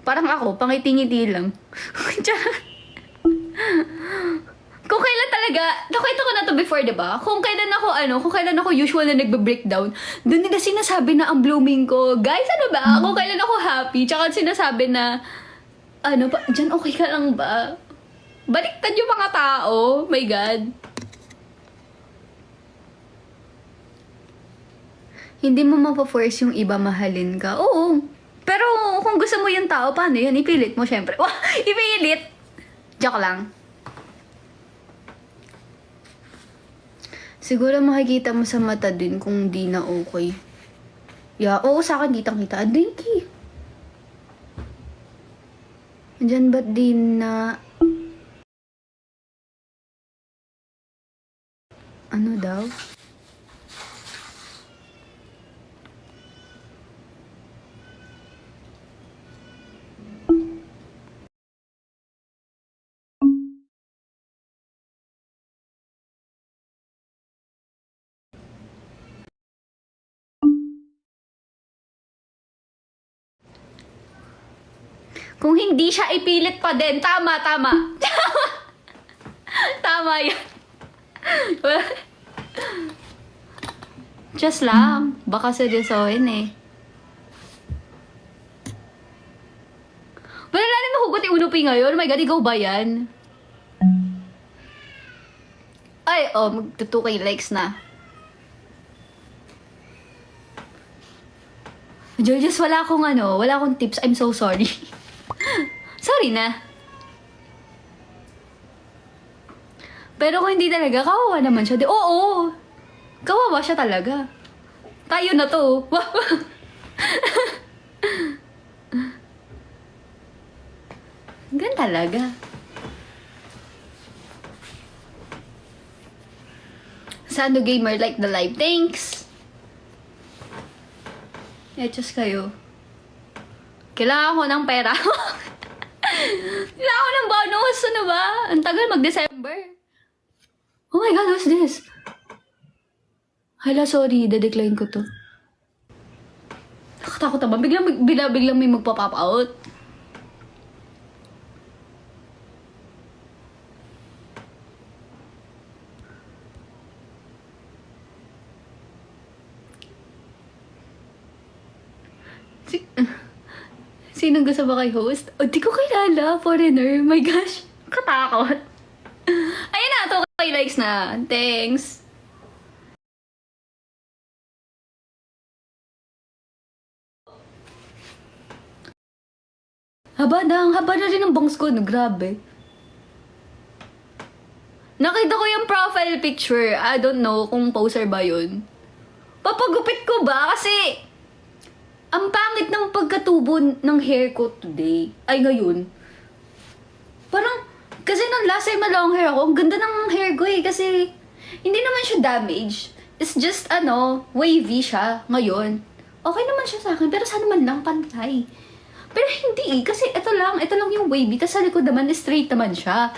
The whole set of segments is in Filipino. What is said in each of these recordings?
Parang ako, pangiti-ngiti lang. Kung kailan talaga, nakita ko na to before, diba? Kung kailan ako usual na nagbe-breakdown, doon nila sinasabi na ang blooming ko. Guys, ano ba? Kung kailan ako happy, tsaka sinasabi na, dyan okay ka lang ba? Baliktad yung mga tao. My God. Hindi mo mapaforce yung iba mahalin ka. Oo. Pero kung gusto mo yung tao, paano yun? Ipilit mo, syempre. Wah! Ipilit! Joke lang. Siguro makikita mo sa mata din kung di na okay. Yeah, oo, sa akin kitang-kita. Dinky. Diyan ba't di na... Ano daw? Kung hindi siya ipilit pa din, tama. Tama yan. Just lang. Baka seryosohin eh. Wala natin mahugot yung unupi ngayon. Oh my God, ikaw ba yan? Ay, magto 2K likes na. Georges, wala akong tips. I'm so sorry. Sorry na. Pero kung hindi talaga, kawawa naman siya. Oo. Kawawa siya talaga. Tayo na to. Gan talaga. Sando Gamer like the live. Thanks. Just kayo. Kailangan ko ng pera. Kailangan ko ng bonus. Ano ba? Ang tagal mag-December. Oh my God, what's this? Hala, sorry. Dedecline ko to. Nakatakot ba? Biglang may magpa-pop out. Sinong gusto ba kay host? Di ko kilala, foreigner. My gosh, katakot. Ayun na, 2K likes na. Thanks. Haba na rin ang bangs ko. Grabe. Nakita ko yung profile picture. I don't know kung poser ba yun. Papagupit ko ba? Kasi... ang pangit ng pagkatubo ng hair ko today. Ay, ngayon. Parang, kasi nung last time na long hair ako, ang ganda ng hair ko eh. Kasi, hindi naman siya damaged. It's just, wavy siya ngayon. Okay naman siya sa akin, pero sana man lang pantay. Pero hindi eh, kasi ito lang yung wavy. Tapos sa likod naman, straight naman siya.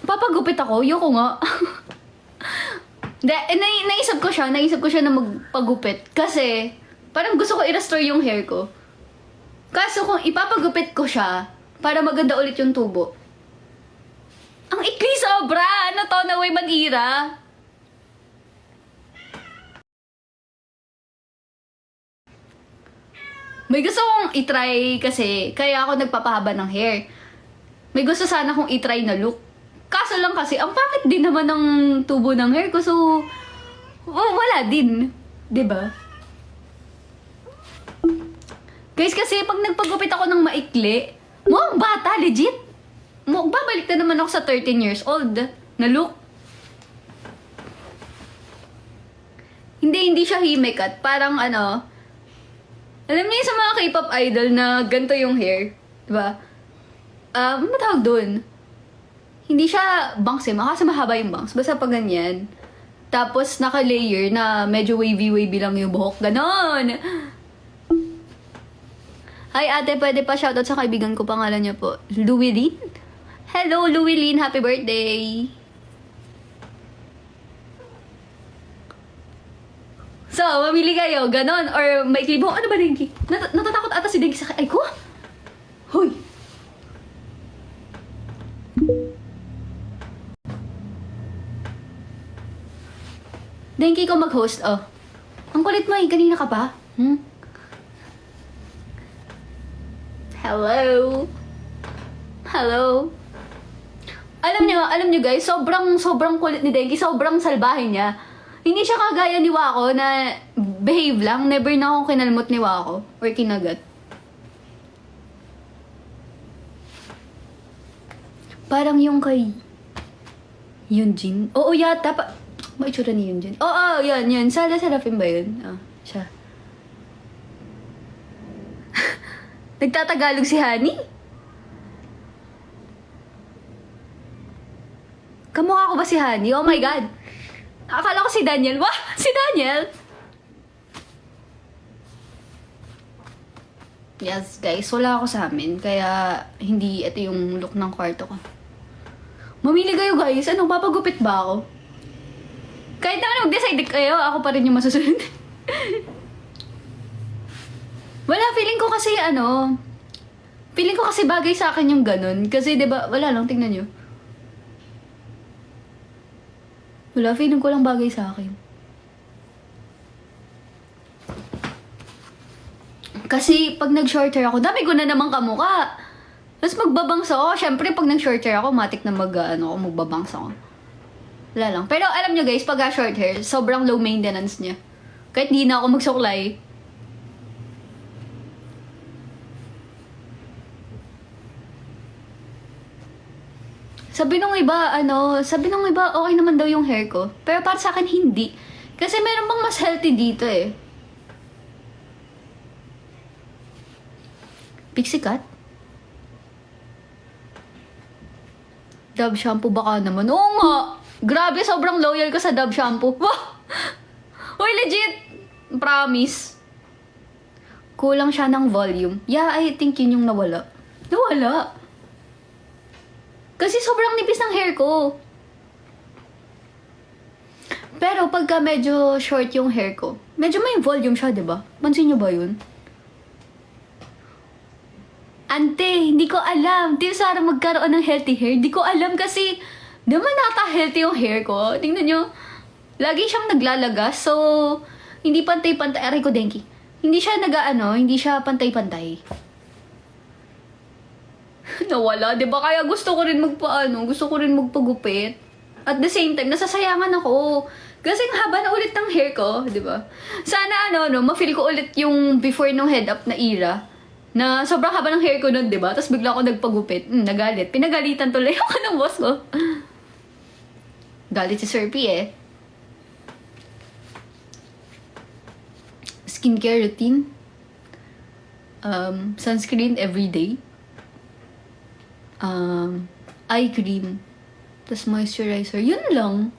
Papagupit ako, yoko nga. Naisip ko siya na magpagupit. Kasi, parang gusto ko i-restore yung hair ko. Kaso kung ipapagupit ko siya, para maganda ulit yung tubo. Ang ikli sobra! Ano to, naway mag-ira? May gusto kong itry kasi, kaya ako nagpapahaba ng hair. May gusto sana kong itry na look. Kaso lang kasi, ang pangit din naman ng tubo ng hair ko. So, wala din. 'Di ba? Guys, kasi pag nagpagupit ako ng maikli, mukhang bata, legit. Babalik na naman ako sa 13 years old na look. Hindi siya hime-cut. Parang alam niyo sa mga K-pop idol na ganito yung hair. 'Di ba? Ano tawag doon? Hindi siya bangs eh. Kasi mahaba yung bangs. Basta pag ganyan. Tapos naka-layer na medyo wavy-wavy lang yung buhok. Ganon! Hi ate, pwede pa shoutout sa kaibigan ko. Pangalan niya po, Louie. Hello, Louie. Happy birthday! So, mamili kayo, ganon, or maikli mo. Ano ba, Denki? Natatakot ata si Denki sa ay ko? Hoy! Denki, ikaw mag-host, oh. Ang kulit mo eh, kanina ka pa? Hello? Hello? Alam nyo guys, sobrang kulit ni Denki, sobrang salbahe niya. Hindi siya kagaya ni Wako na behave lang. Never na akong kinalmot ni Wako or kinagat. Parang yung kay Yunjin. Oo, yata pa. May itsura ni Yunjin. Oo, yan. Serafim ba yun? Siya. Nagtatagalog si Honey? Kamukha ko ba si Honey? Oh my God! Akala ko si Daniel. Wah! Si Daniel! Yes, guys. Wala ako sa amin. Kaya, hindi ito yung look ng kwarto ko. Mamili kayo, guys. Ano, papagupit ba ako? Kahit naman mag-decide kayo, ako pa rin yung masusunod. Wala, feeling ko kasi bagay sa akin yung ganun. Kasi, diba, wala lang, tingnan nyo. Wala, feeling ko lang bagay sa akin. Kasi pag nag-short hair ako, dami ko na naman kamukha. Tapos magbabangs ako. Siyempre, pag nag-short hair ako, matik na magbabangs ako. Wala lang. Pero alam nyo guys, pag short hair, sobrang low maintenance niya. Kahit di na ako magsuklay. Sabi nung iba, okay naman daw yung hair ko. Pero para sa akin, hindi. Kasi meron bang mas healthy dito eh. Pixie cut? Dove shampoo baka naman. Oo nga! Grabe, sobrang loyal ko sa Dove shampoo. Wow! Uy, legit! Promise. Kulang siya ng volume. Yeah, I think yun yung nawala. Nawala? Kasi sobrang nipis ng hair ko. Pero pagka medyo short yung hair ko, medyo may volume siya, diba? Pansin nyo ba yun? Ante, hindi ko alam. Di sana magkaroon ng healthy hair. Hindi ko alam kasi di man naka-healthy yung hair ko. Tingnan nyo. Lagi siyang naglalagas. So, hindi pantay-pantay. Aray ko, Denki. Hindi siya pantay-pantay. Nawala, di ba? Kaya gusto ko rin magpagupit. At the same time, nasasayangan ako. Kasi ang haba na ulit ng hair ko, di ba? Sana ma-feel ko ulit yung before nung head up na era. Na sobrang haba ng hair ko nun, di ba? Tapos bigla ako nagpagupit. Nagalit. Pinagalitan tuloy ako ng boss ko. Galit si Sir P eh. Skincare routine. Sunscreen everyday. Eye cream. Tapos moisturizer. Yun lang.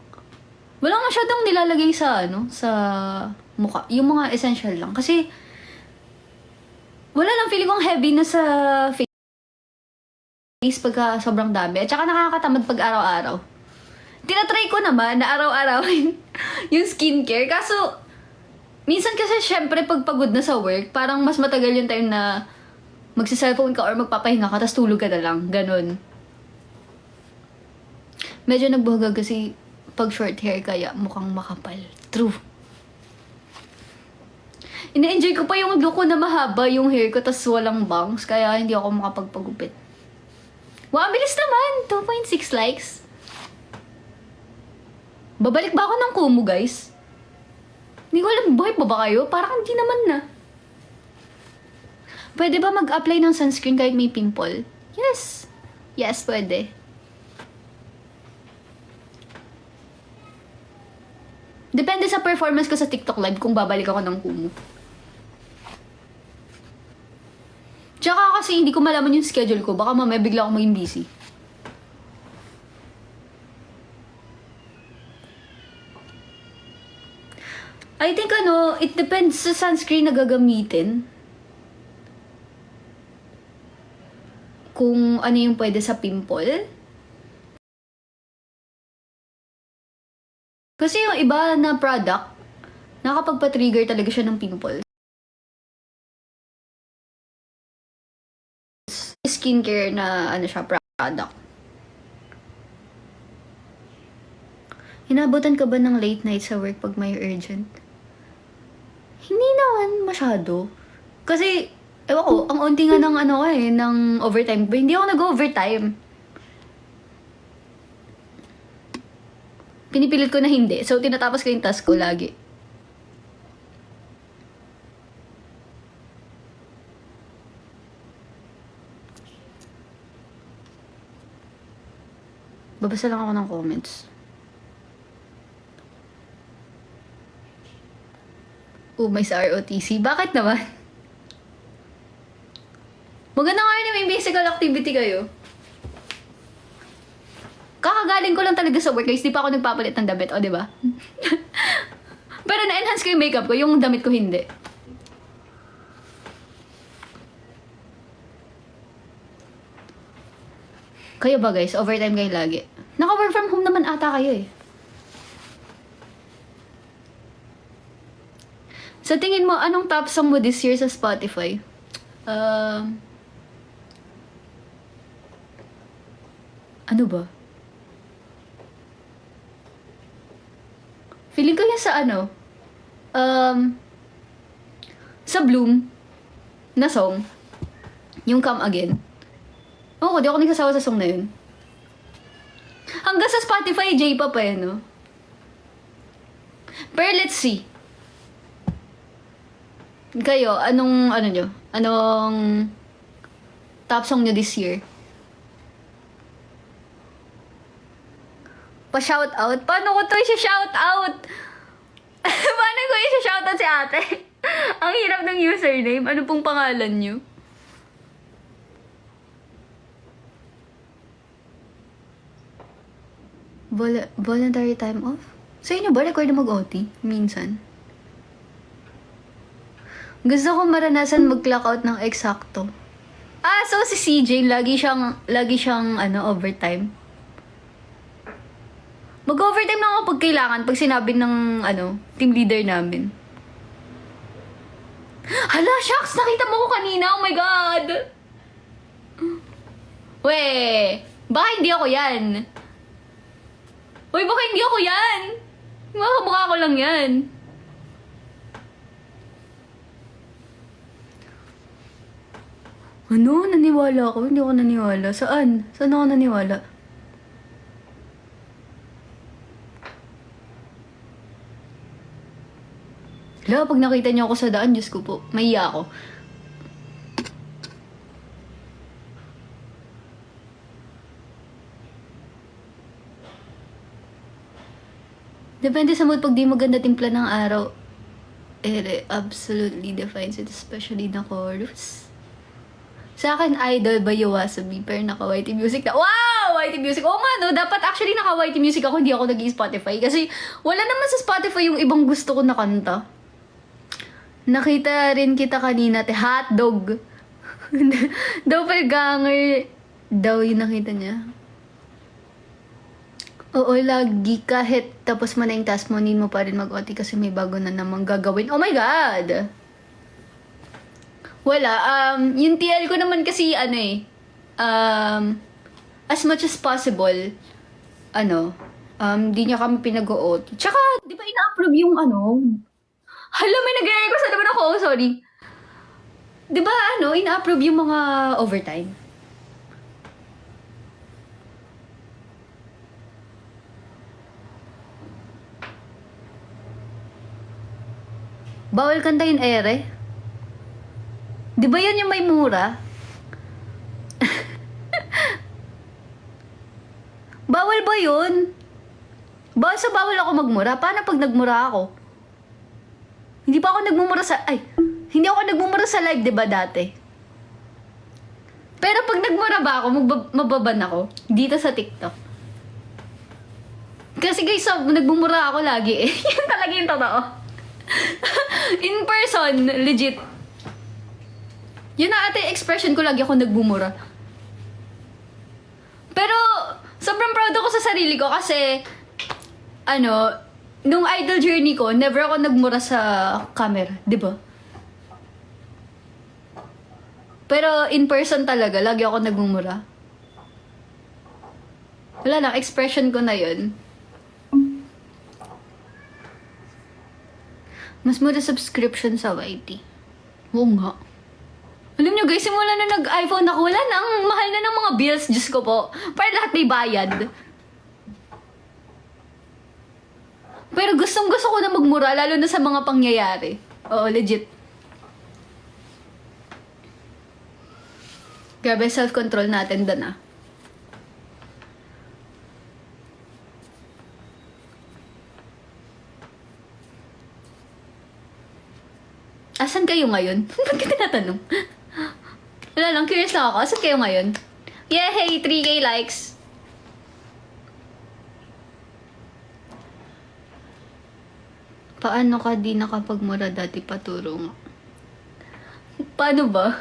Wala masyadong nilalagay sa mukha. Yung mga essential lang. Kasi, wala lang, feeling kong heavy na sa face pagka sobrang dami. At saka nakakatamad pag araw-araw. Tinatry ko naman na araw-arawin yung skincare. Kaso, minsan kasi syempre pag pagod na sa work, parang mas matagal yung time na magsa-cellphone ka or magpapahinga ka, tapos tulog ka na lang. Ganon. Medyo nagbuhagag kasi pag short hair kaya mukhang makapal. True. Ina-enjoy ko pa yung look ko na mahaba yung hair ko tas walang bangs kaya hindi ako makapagpagupit. Wow, ang bilis naman! 2.6 likes. Babalik ba ako ng Kumu, guys? Hindi ko alam, buhay pa ba kayo? Parang hindi naman na. Pwede ba mag-apply ng sunscreen kahit may pimple? Yes. Yes, pwede. Depende sa performance ko sa TikTok live kung babalik ako ng Kumu. Tsaka kasi hindi ko malaman yung schedule ko. Baka mamaya bigla akong maging busy. I think it depends sa sunscreen na gagamitin. Kung ano yung pwede sa pimple. Kasi yung iba na product nakakapagpa-trigger talaga siya ng pimples. Skincare na ano siya, product. Hinabutan ka ba ng late night sa work pag may urgent? Hindi naman masyado. Kasi, ewan ko, ang onti nga ng ng overtime. Hindi ako nag-overtime. Pinipilit ko na hindi. So, tinatapos ko yung task ko lagi. Babasa lang ako ng comments. May sa ROTC. Bakit naman? Maganda nga rin may physical activity kayo. Kakagaling ko lang talaga sa work guys. Di pa ako nagpapalit ng damit. O, diba? Pero na-enhance ko yung makeup ko. Yung damit ko hindi. Kayo ba guys? Overtime kayo lagi? Naka-work from home naman ata kayo eh. Sa tingin mo, anong top song mo this year sa Spotify? Ano ba? Feeling ko yun sa sa Bloom na song. Yung Come Again. Oo, di ako nagsasawa sa song na yun. Hanggang sa Spotify, J-pop eh, no? Pero let's see. Kayo, anong top song nyo this year? Pa-shoutout? Paano ko to i-shoutout? Paano ko i-shoutout si ate? Ang hirap ng username. Ano pong pangalan nyo? Voluntary time off? Sa inyo ba, record na mag-OT? Minsan. Gusto ko maranasan mag-clock out ng eksakto. So si CJ, lagi siyang overtime. Mag-overtime lang ako pag kailangan, pag sinabi ng, team leader namin. Hala, shucks! Nakita mo ko kanina, oh my God! Baka hindi ako yan. Baka hindi ako yan! Mukha ko lang yan. Naniwala ako? Hindi ako naniwala. Saan? Saan ako naniwala? Pag nakita niyo ako sa daan, Diyos ko po, maiya ako. Depende sa mood pag di maganda timpla ng araw. It absolutely defines it, especially na chorus. Sa akin, idol ba yung Wasabi? Pero naka-YT Music na. Wow! YT Music. Oo nga, no? Dapat actually naka-YT Music ako. Hindi ako nag-i-Spotify. Kasi wala naman sa Spotify yung ibang gusto ko na kanta. Nakita rin kita kanina, hotdog. Doppelganger daw yung nakita niya. Oo, lagi kahit tapos mo na yung task mo, need mo pa rin mag-OT kasi may bago na namang gagawin. Oh my God! Wala. Yung TL ko naman kasi, as much as possible, di niya kami pinag-OT. Tsaka, di ba ina-approve yung Hala, may nag-request na naman ako. Sorry. Di ba, ina-approve yung mga overtime? Bawal kantahin ere? Di ba yan yung may mura? Bawal ba yun? Bawal ako magmura? Paano pag nagmura ako? Hindi pa ako nagmumura sa... hindi ako nagmumura sa live, di ba dati? Pero pag nagmura ba ako, mababan ako. Dito sa TikTok. Kasi guys, nagmumura ako lagi eh. Yan talaga yung totoo. In person, legit. Yun na ate, expression ko lagi ako nagbumura. Pero, sobrang proud ako sa sarili ko kasi, nung idol journey ko, never ako nagmura sa camera, di ba? Pero in person talaga, lagi ako nagmumura. Wala lang, expression ko na yun. Mas mura subscription sa YT. Oo nga. Alam nyo guys, simula na nag-iPhone ako, wala na, ang mahal na ng mga bills, Diyos ko po. Para lahat may bayad. Pero gustong-gusto ko na magmura, lalo na sa mga pangyayari. Oo, legit. Grabe, self-control natin doon ah. Asan kayo ngayon? Ba't ka tinatanong? Wala lang, curious lang ako. Asan kayo ngayon? Yeah, hey, 3K likes. Paano ka di nakapagmura dati paturo nga? Paano ba?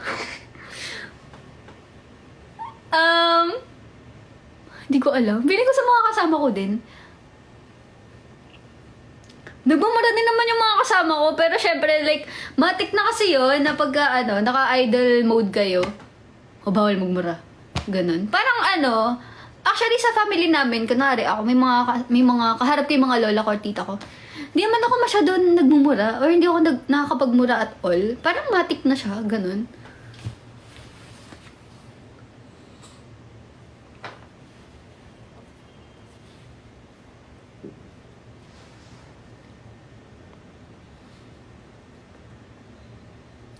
Hindi ko alam. Feeling ko sa mga kasama ko din. Nagmumura din naman yung mga kasama ko, pero syempre, like, matik na kasi yun na pagka, naka-idol mode kayo. O, bawal magmura. Ganon. Parang actually sa family namin, kunwari ako, may mga kaharap kay mga lola ko or tita ko. Hindi naman ako masyado nagmumura, or hindi ako nakakapagmura at all. Parang matik na siya, ganon.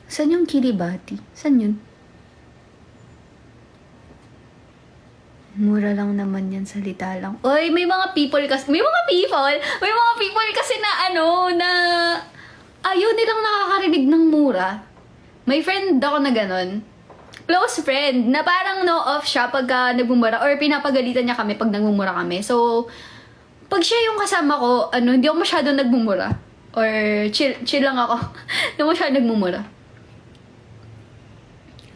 Saan yung Kiribati? Saan yun? Mura lang naman yan, salita lang. Oy, may mga people kasi na na ayaw nilang nakakarinig ng mura. May friend ako na ganon. Close friend, na parang no-off siya pagka nagmumura or pinapagalitan niya kami pag nagmumura kami. So, pag siya yung kasama ko, hindi ako masyado nagmumura. Or chill lang ako. Hindi ako masyado nagmumura.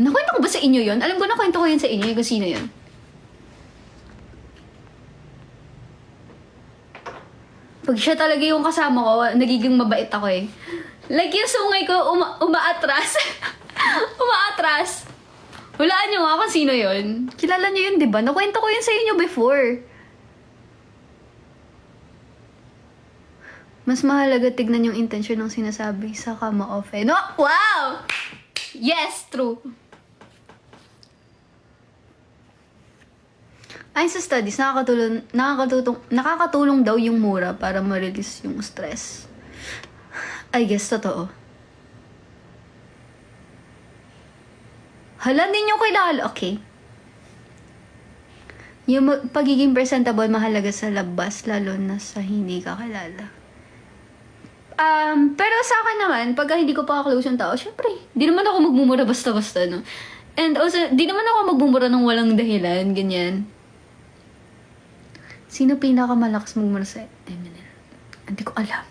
Nakwento ko ba sa inyo yun? Alam ko nakwento ko yun sa inyo, kung sino yun. Pag siya talaga yung kasama ko, nagiging mabait ako eh. Like yung sungay ko, umaatras. Umaatras. Hulaan nyo nga kung sino yun. Kilala nyo yun, di ba? Nakwento ko yun sa inyo before. Mas mahalaga tignan yung intention ng sinasabi sa kama off eh. No? Wow! Yes, true. Ayon sa studies, nakakatulong daw yung mura para ma-release yung stress. I guess, totoo. Hala, din yung kilala. Okay. Yung pagiging presentable mahalaga sa labas, lalo na sa hindi ka kilala. Pero sa akin naman, pag hindi ko pa close yung tao, syempre, di naman ako magmumura basta-basta, no? And also, di naman ako magmumura ng walang dahilan, ganyan. Sino pinakamalakas magmura sa MNL? Hindi ko alam.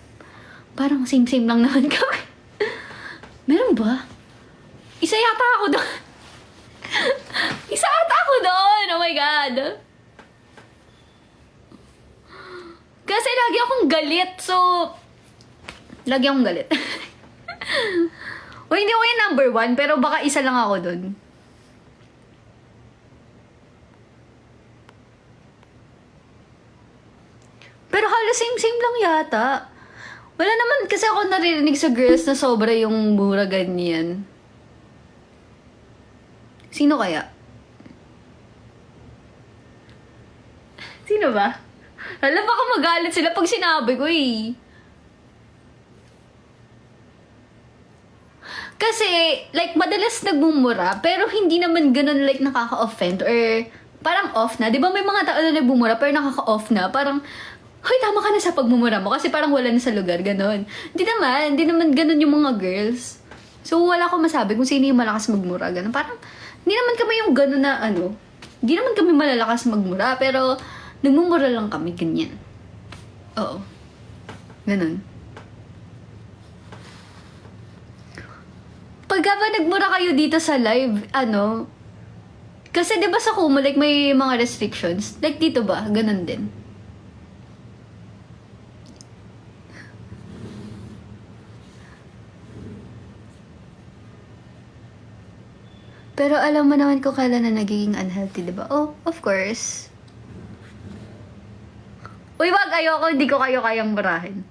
Parang same-same lang naman kami. Meron ba? Isa yata ako doon. Isa yata ako doon! Oh my God! Kasi lagi akong galit, so... Lagi akong galit. O, hindi ako yung number 1, pero baka isa lang ako doon. Pero halos same-same lang yata. Wala naman kasi ako naririnig sa girls na sobra yung mura ganyan. Sino kaya? Sino ba? Alam, baka magalit sila pag sinabi ko eh. Kasi, like, madalas nagmumura, pero hindi naman ganun, like, nakaka-offend or parang off na. Di ba may mga tao na nagbumura pero nakaka-off na? Parang, hoy, tama ka na sa pagmumura mo kasi parang wala na sa lugar, ganun. Hindi naman ganun yung mga girls. So, wala ko masabi kung sino yung malakas magmura, ganun. Parang, hindi naman kami yung ganun na, hindi naman kami malalakas magmura, pero nagmumura lang kami, ganyan. Oo. Ganun. Pagka ba nagmura kayo dito sa live, kasi diba sa Kumu, like, may mga restrictions. Like, dito ba? Ganun din. Pero alam mo naman kung kailan na nagiging unhealthy, di ba? Oh, of course. Uy, wag, ayoko, hindi ko kayo kayang barahin.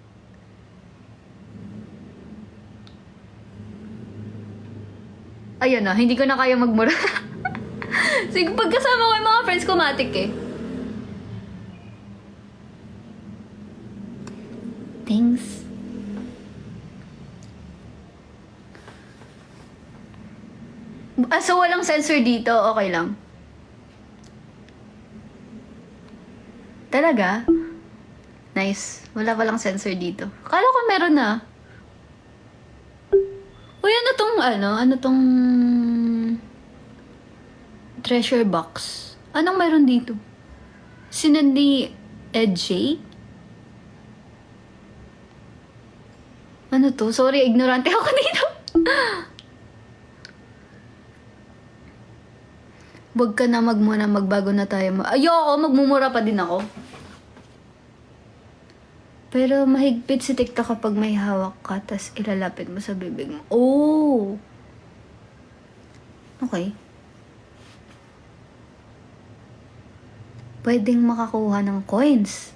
Ayun na, hindi ko na kaya magmura. Sige, pagkasama ko yung mga friends ko, matik eh. Thanks. So walang sensor dito, okay lang. Talaga? Nice. Wala palang sensor dito. Kala ko meron na. Uy, ano tong treasure box? Anong meron dito? Sinend ni EJ? Ano to? Sorry, ignorante ako dito. Wag ka na magmuna, magbago na tayo. Ayoko, magmumura pa din ako. Pero mahigpit si TikTok kapag may hawak ka, tas ilalapit mo sa bibig mo. Oh! Okay. Pwedeng makakuha ng coins.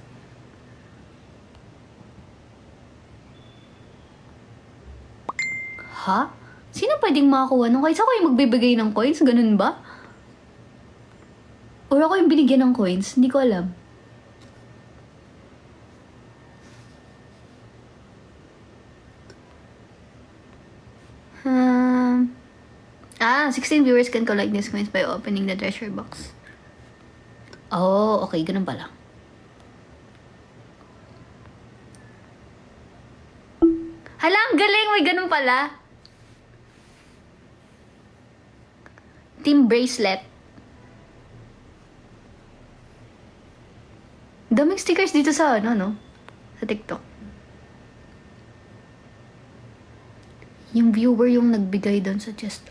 Ha? Sino pwedeng makakuha ng coins? Ako yung magbibigay ng coins? Ganun ba? Or ako yung binigyan ng coins? Hindi ko alam. Um, 16 viewers can collect these coins by opening the treasure box. Oh, okay. Ganun pala. Hala, ang galing! May ganun pala. Team bracelet. Daming stickers dito sa no? Sa TikTok. Yung viewer yung nagbigay doon sa chest.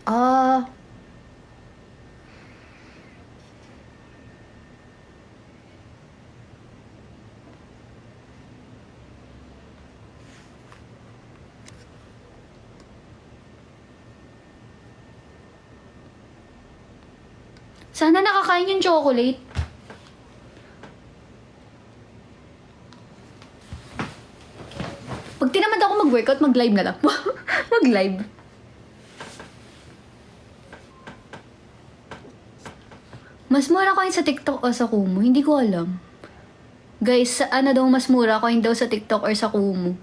Sana nakakain yung chocolate. Pag tinamad ako mag-workout, mag-live na lang. Mag-live. Mas mura coin sa TikTok o sa Kumu? Hindi ko alam. Guys, ano daw mas mura coin daw sa TikTok or sa Kumu?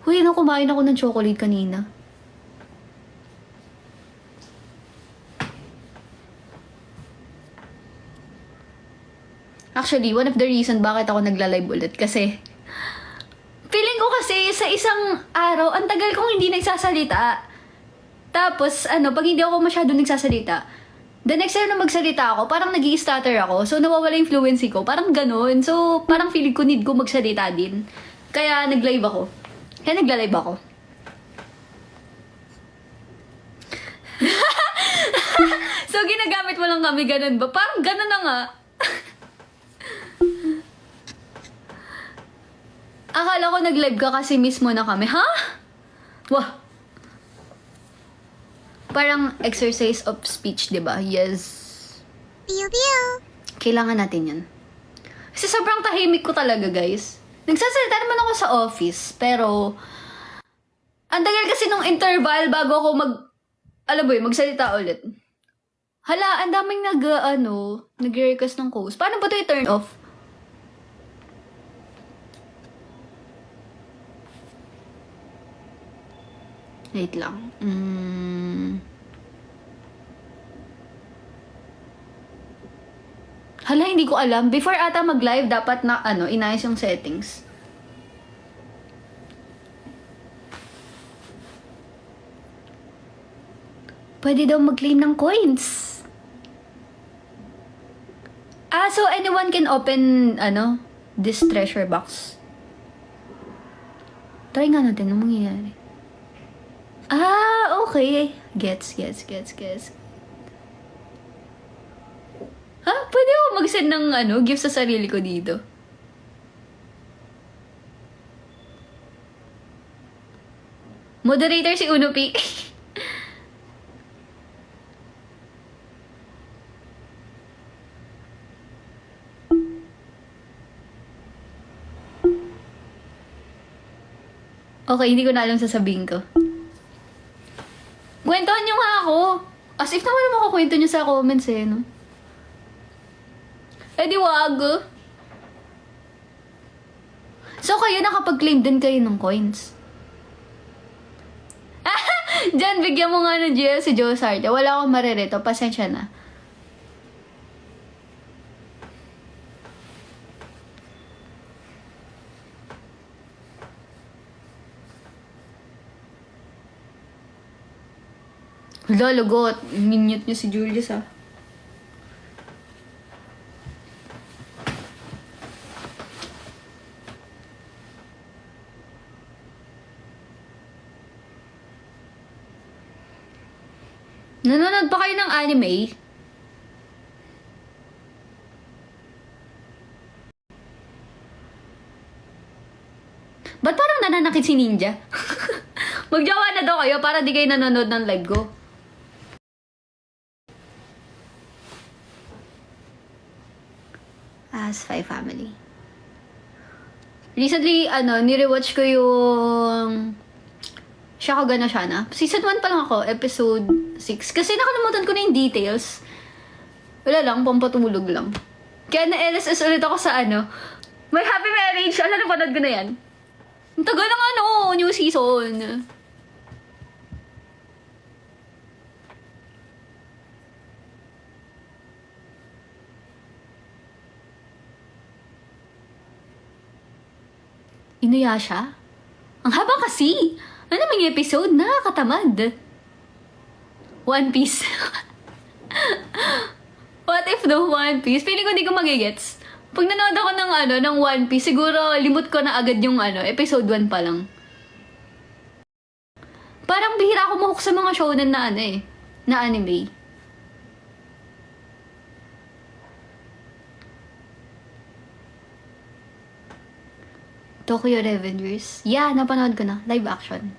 Huy, kumain ako ng chocolate kanina. Actually, one of the reason bakit ako nagla-live ulit kasi feeling ko kasi sa isang araw, ang tagal kong hindi nagsasalita. Tapos, pag hindi ako masyado nagsasalita, the next time na magsalita ako, parang nag-i-stutter ako. So, nawawala yung fluency ko. Parang ganun. So, parang feeling ko need ko magsalita din. Kaya nag-live ako. Kaya nagla-live ako. So, ginagamit mo lang kami, ganun ba? Parang ganun na nga. Akala ko nag-live ka kasi mismo na kami. Ha? Wah! Parang exercise of speech, di ba? Yes. Pew pew. Kailangan natin yun. Kasi sobrang tahimik ko talaga, guys. Nagsasalita naman ako sa office, pero ang tagal kasi nung interval bago ako magsalita ulit. Hala, ang daming nag-request ng host. Paano ba ito i-turn off? Wait lang. Hala, hindi ko alam. Before ata mag-live, dapat na, inayos yung settings. Pwede daw mag-claim ng coins. So anyone can open, this treasure box. Try nga natin anong mangyayari. Okay. Gets. Pwede ako mag-send ng gift sa sarili ko dito. Moderator si Unopi. Okay, hindi ko na alam sasabihin ko. Kwentuhan niyo nga ako. As if naman makakwento niyo sa comments eh, no? Eh di wag. So kayo nakapag-claim din kayo ng coins. Diyan, bigyan mo nga ng GL si Joe Sarta. Wala akong maririto. Pasensya na. Hala, lagot. Minute niyo si Julius, ah. Nanonood pa kayo ng anime? Ba't parang nananakit si Ninja? Magjawa na daw kayo para di kayo nanonood ng live ko. Spy Family. Recently, nirewatch ko yung Shakugan no Shana. Season 1 pa lang ako, episode 6. Kasi nakalimutan ko na yung details. Wala lang, pampatulog lang. Kaya na-LSS ulit ako sa My Happy Marriage. Napanood ko na yan. Ang tagal ng new season. Inuyasha? Ang haba kasi. Ano naman yung episode? Nakakatamad. One Piece. What if the One Piece? Feeling ko di ko magigets. Pag nanood ako ng One Piece, siguro limot ko na agad yung episode 1 pa lang. Parang bihira ako mahok sa mga shonen na na anime. Tokyo Revengers. Yeah, napanood ko na. Live action.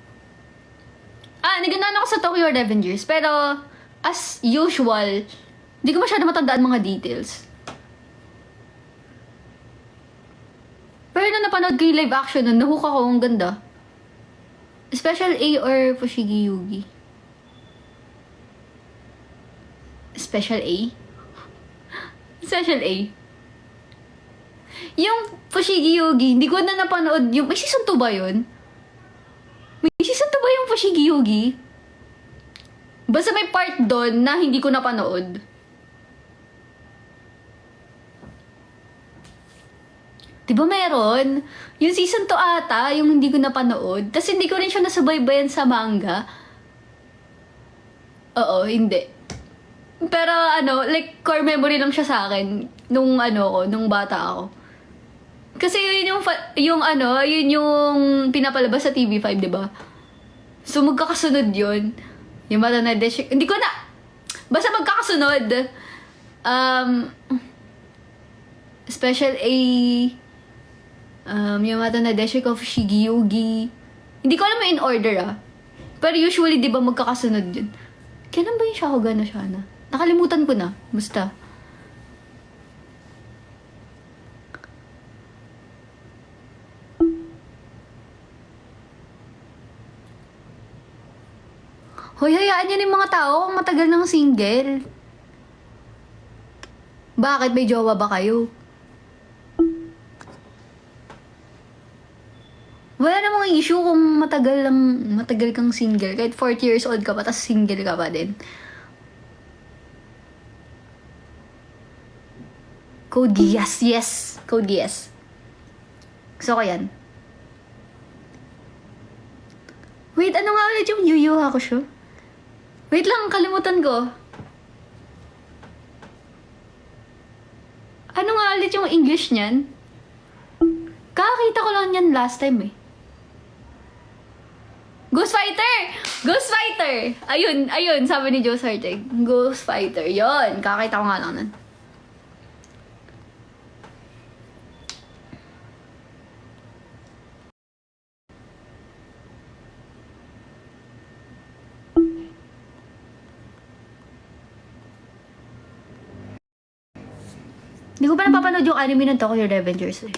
Nagandaan ako sa Tokyo Revengers. Pero, as usual, hindi ko masyado matandaan mga details. Pero na napanood ko yung live action nun, nahook ako. Ang ganda. Special A or Fushigi Yugi? Special A? Special A. Yung Fushigi Yugi, hindi ko na napanood yung... May season 2 ba yun? May season 2 ba yung Fushigi Yugi? Basta may part doon na hindi ko napanood. Diba meron? Yung season 2 ata, yung hindi ko napanood. Tapos hindi ko rin siya nasabaybayan sa manga. Oo, hindi. Pero like core memory lang siya sa akin nung nung bata ako. Kasi yun yung pinapalabas sa TV5, di ba? So, magkakasunod yun. Yung mata na Deshi... Hindi ko na... Basta magkakasunod. Special A... yung mata na Deshi ko, Fushigi Yugi. Hindi ko alam in order, Pero usually, di ba, magkakasunod yun. Kailan ba yung Shakugan no Shana? Nakalimutan ko na. Basta. Hoy, hayaan niyo yung mga tao kung matagal ng single. Bakit? May jowa ba kayo? Wala namang issue kung matagal kang single. Kahit 40 years old ka pa, tas single ka pa din. Code Geass. Yes. Code Geass. Gusto ko yan. Wait, ano nga ulit yung Yu Yu Hakusho? Wait lang, kalimutan ko. Ano nga ulit yung English niyan? Kakakita ko lang yan last time Ghost Fighter! Ghost Fighter! Ayun, sabi ni Joe Sarteg. Ghost Fighter. Yon, kakakita ko nga lang nun. Hindi ko pa napapanood yung anime ng Tokyo Revengers eh.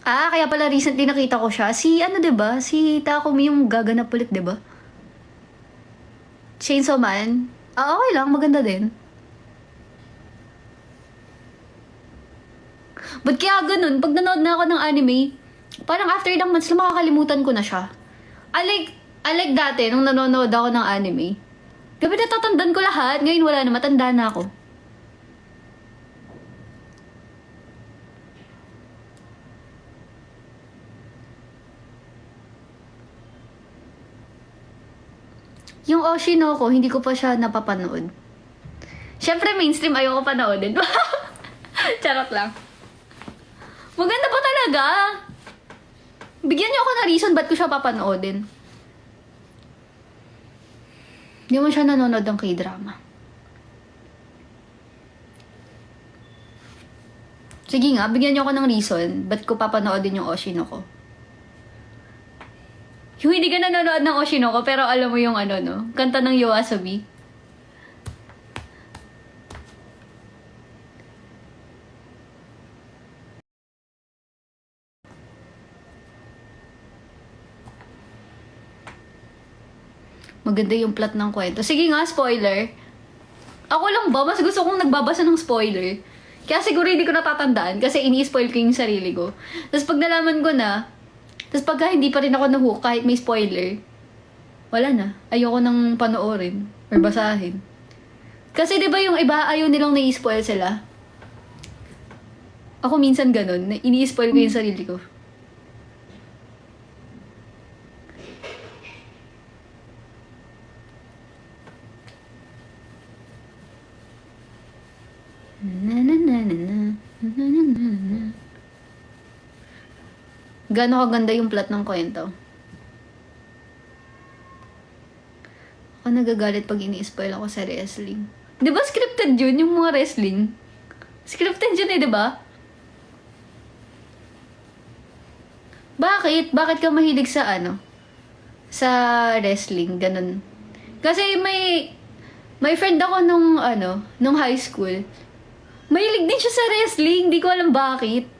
Ah, kaya pala recently nakita ko siya. Si ano 'di ba? Si Takumi yung gaganap ulit 'di ba? Chainsaw Man. Ah, okay lang, maganda din. Ba't kaya ganun? Pag nanood na ako ng anime, parang after ilang months lang makakalimutan ko na siya. I like dati, nung nanonood ako ng anime. Gabi natatandaan ko lahat. Ngayon wala na, matanda na ako. Yung Oshinoko, hindi ko pa siya napapanood. Siyempre, mainstream ayoko panoodin. Charot lang. Maganda pa talaga. Bigyan niyo ako ng reason ba't ko siya papanoodin. Hindi mo siya nanonood ng K-drama. Sige nga, bigyan niyo ako ng reason ba't ko papanoodin yung Oshinoko. Yung hindi ka nanonood ng Oshinoko pero alam mo yung ano no, kanta ng Yoasobi. Maganda yung plot ng kwento. Sige nga, spoiler. Ako lang ba? Mas gusto kong nagbabasa ng spoiler. Kaya siguro hindi ko natatandaan kasi ini-spoil ko yung sarili ko. Tapos pag nalaman ko na, tapos pagka hindi pa rin ako na-hook kahit may spoiler, wala na. Ayoko nang panoorin or basahin. Kasi di ba yung iba ayaw nilang nai-spoil sila? Ako minsan ganun. Ini-spoil ko yung sarili ko. Gano'ng kaganda yung plot ng kwento? Ako nagagalit pag ini-spoil ako sa wrestling. Di ba scripted yun, yung mga wrestling? Scripted yun eh, di ba? Bakit? Bakit ka mahilig sa ano? Sa wrestling, ganun. Kasi may friend ako nung high school. Mahilig din siya sa wrestling, di ko alam bakit.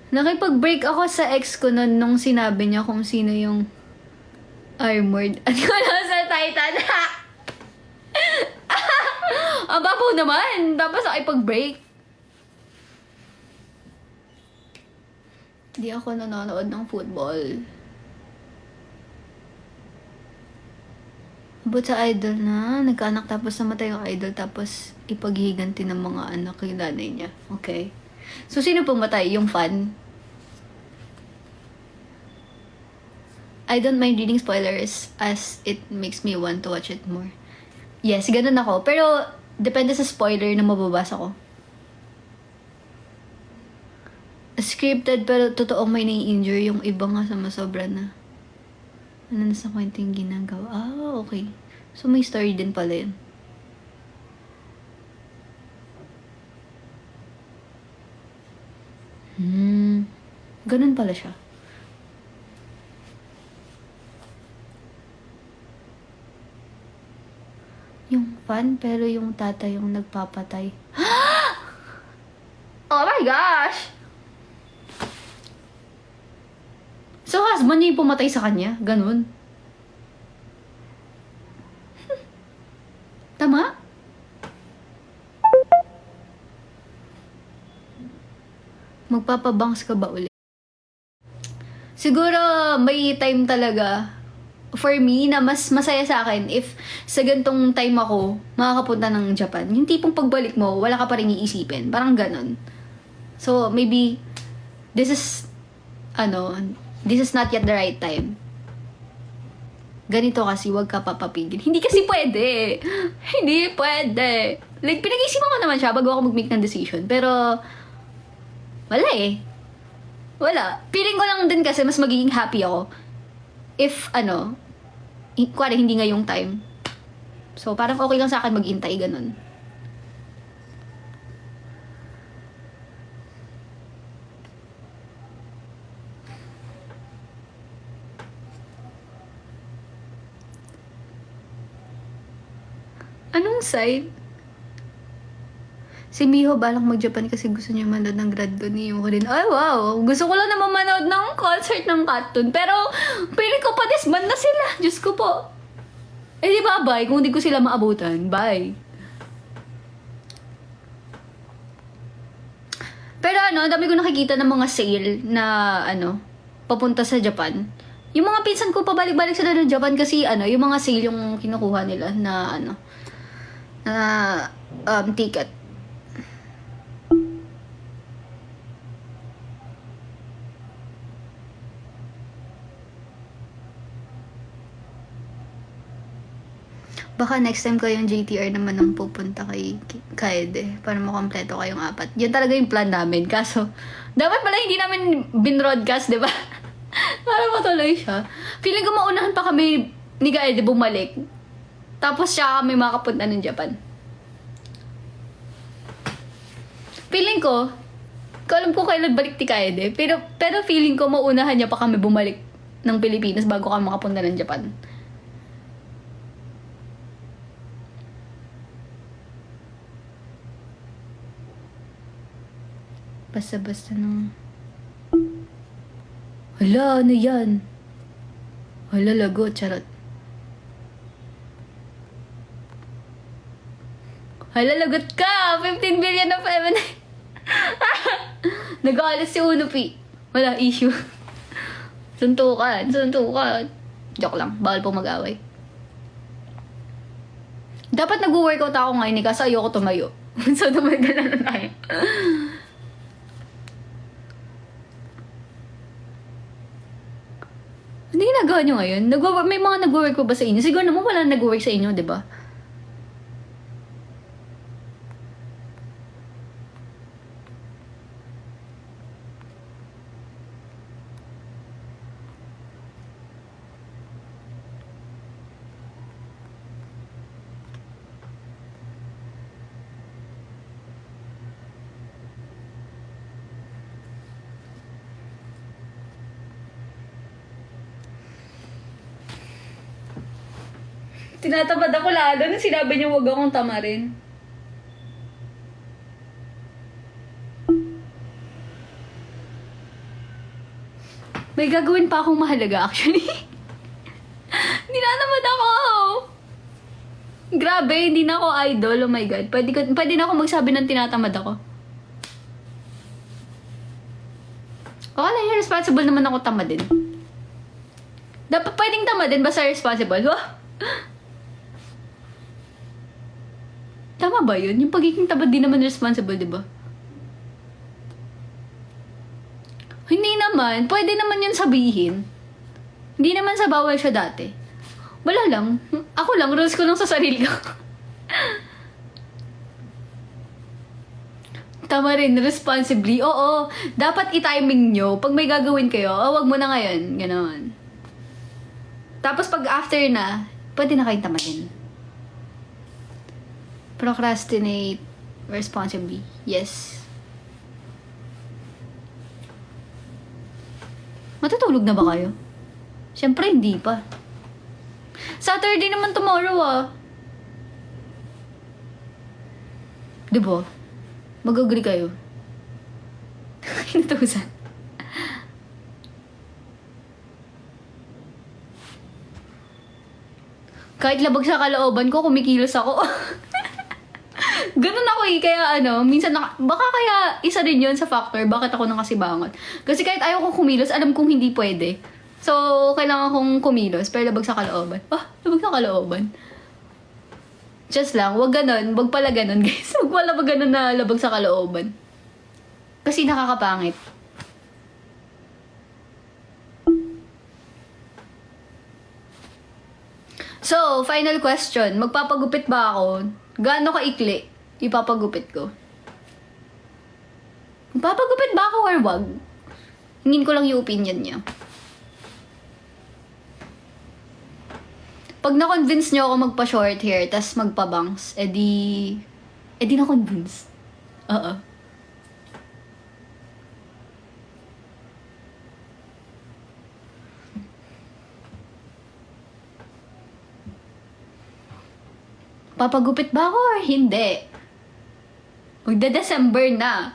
Nakipag-break ako sa ex ko nun nung sinabi niya kung sino yung Armored. Ano ko lang sa Titan? Ang babaw naman. Tapos nakipag-break. Di ako nanonood ng football. Abot sa idol na. Nagkaanak tapos namatay yung idol tapos ipaghiganti ng mga anak yung nanay niya. Okay. So, sino pumatay? Yung fan? I don't mind reading spoilers as it makes me want to watch it more. Yes, ganun ako. Pero, depende sa spoiler na mababasa ko. Scripted pero totoong may nai-injure yung iba nga sa masobra na. Ano na sa kwento yung ginagawa? Ah, okay. So, may story din pala yun. Ganun pala siya. Yung fan, pero yung tatay yung nagpapatay. Oh my gosh! So, husband niya yung pumatay sa kanya? Ganun? Tama? Magpapabangs ka ba ulit? Siguro may time talaga for me na mas masaya sa akin if sa gantong time ako makakapunta ng Japan. Yung tipong pagbalik mo, wala ka pa rin iisipin. Parang ganun. So, maybe this is not yet the right time. Ganito kasi, wag ka papapigil. Hindi kasi pwede. Hindi pwede. Like, pinag-isipan ko naman siya bago ako mag-make ng decision. Pero, wala eh. Wala. Feeling ko lang din kasi mas magiging happy ako if, kuwari hindi ngayong time. So, parang okay lang sa akin mag-intay, ganun. Anong site? Si Miho balang mag-Japan kasi gusto niya manood ng grad ko ni Yuko rin. Ay, wow! Gusto ko lang naman manood ng concert ng Katun. Pero, piling ko pa disband na sila. Diyos ko po. Eh, di ba, bye? Kung di ko sila maabutan, bye. Pero ano, dami ko nakikita ng mga sale na, papunta sa Japan. Yung mga pinsan ko, pabalik-balik sila ng Japan kasi, yung mga sale yung kinukuha nila na, ticket. Baka next time kayong JTR naman ang pupunta kay Kaede para makompleto kayong 4. Yun talaga yung plan namin. Kaso, dapat pala hindi namin binroadcast, di ba? Para matuloy siya. Feeling ko maunahan pa kami ni Kaede bumalik. Tapos siya kami makapunta ng Japan. Feeling ko alam ko kailan balik ni Kaede. Pero feeling ko maunahan niya pa kami bumalik ng Pilipinas bago kami makapunta ng Japan. Basta-basta nung... Hala, ano yan? Hala, lagot, charot. Hala, lagot ka! 15 billion of M&A. Nag-aalas si Unupi. Wala, issue. Suntukan. Joke lang, bawal po mag-away. Dapat nag-workout ako ngayon kasi ayoko tumayo. So, tumagal na tayo. Hindi ginagawa nyo ngayon? May mga nag-work pa ba sa inyo? Siguro naman wala nag-work sa inyo, di ba? Tinatamad ako lalo nung sinabi niyo huwag akong tamarin. May gagawin pa akong mahalaga actually. Tinatamad ako. Grabe, hindi na ako idol. Oh my God. Pwede na ako magsabi ng tinatamad ako. Akala niya responsible naman ako tamadin. Dapat pwedeng tamadin basta responsible. Wah! Tama ba yun? Yung pagiging tamad din naman responsible, di ba? Hindi naman. Pwede naman yun sabihin. Hindi naman sa bawal siya dati. Wala lang. Ako lang. Rules ko lang sa sarili ko. Tama rin. Responsibly. Oo. Dapat i-timing nyo. Pag may gagawin kayo, wag mo na ngayon. Ganon. Tapos pag after na, pwede na kayong tamadin. Procrastinate responsibly. Yes. Matutulog na ba kayo? Siyempre, hindi pa. Saturday naman tomorrow, Diba? Mag-agree kayo. Inutusan. Kahit labag sa kalooban ko, kumikilos ako. Ganun ako kaya minsan baka kaya isa din yun sa factor bakit ako nakasibangot. Kasi kahit ayaw kong kumilos, alam kong hindi pwede. So, kailangan kong kumilos, pero labag sa kalooban. Labag sa kalooban. Just lang, wag ganun, wag pala ganun guys. Wag pala ba ganun na labag sa kalooban. Kasi nakakapangit. So, final question. Magpapagupit ba ako? Gaano kaikli ipapagupit ko? Magpapagupit ba ako or wag? Hingin ko lang yung opinion niya. Pag na-convince niyo ako magpa-short hair tas magpa-bangs, edi na-convince. Oo. Papagupit ba ako or hindi? Magda-December na.